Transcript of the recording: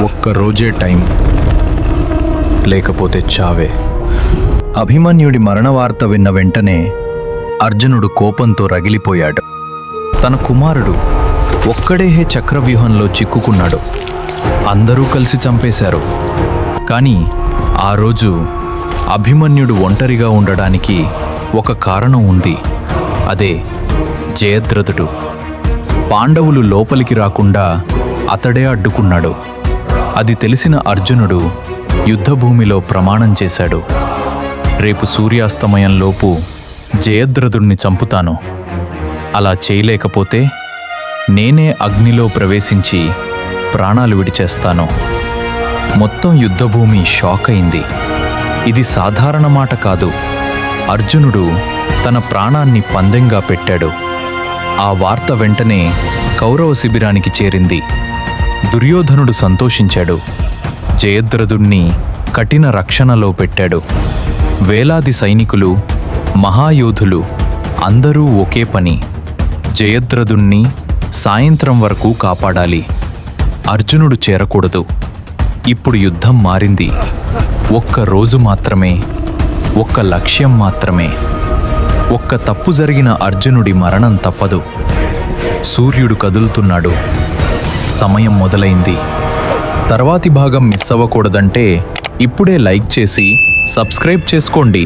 ఒక్క రోజే టైం, లేకపోతే చావే. అభిమన్యుడి మరణ వార్త విన్న వెంటనే అర్జునుడు కోపంతో రగిలిపోయాడు. తన కుమారుడు ఒక్కడే చక్రవ్యూహంలో చిక్కుకున్నాడు. అందరూ కలిసి చంపేశారు. కానీ ఆ రోజు అభిమన్యుడు ఒంటరిగా ఉండడానికి ఒక కారణం ఉంది. అదే జయద్రథుడు. పాండవులు లోపలికి రాకుండా అతడే అడ్డుకున్నాడు. అది తెలిసిన అర్జునుడు యుద్ధభూమిలో ప్రమాణం చేశాడు. రేపు సూర్యాస్తమయంలోపు జయద్రథుడిని చంపుతాను. అలా చేయలేకపోతే నేనే అగ్నిలో ప్రవేశించి ప్రాణాలు విడిచేస్తాను. మొత్తం యుద్ధభూమి షాక్ అయింది. ఇది సాధారణ మాట కాదు. అర్జునుడు తన ప్రాణాన్ని పందెంగా పెట్టాడు. ఆ వార్త వెంటనే కౌరవ శిబిరానికి చేరింది. దుర్యోధనుడు సంతోషించాడు. జయద్రథుణ్ణి కఠిన రక్షణలో పెట్టాడు. వేలాది సైనికులు, మహాయోధులు అందరూ ఒకే పని, జయద్రథుణ్ణి సాయంత్రం వరకు కాపాడాలి. అర్జునుడు చేరకూడదు. ఇప్పుడు యుద్ధం మారింది. ఒక్క రోజు మాత్రమే, ఒక్క లక్ష్యం మాత్రమే. ఒక్క తప్పు జరిగిన అర్జునుడి మరణం తప్పదు. సూర్యుడు కదులుతున్నాడు. సమయం మొదలైంది. తర్వాతి భాగం మిస్ అవ్వకూడదంటే ఇప్పుడే లైక్ చేసి సబ్స్క్రైబ్ చేసుకోండి.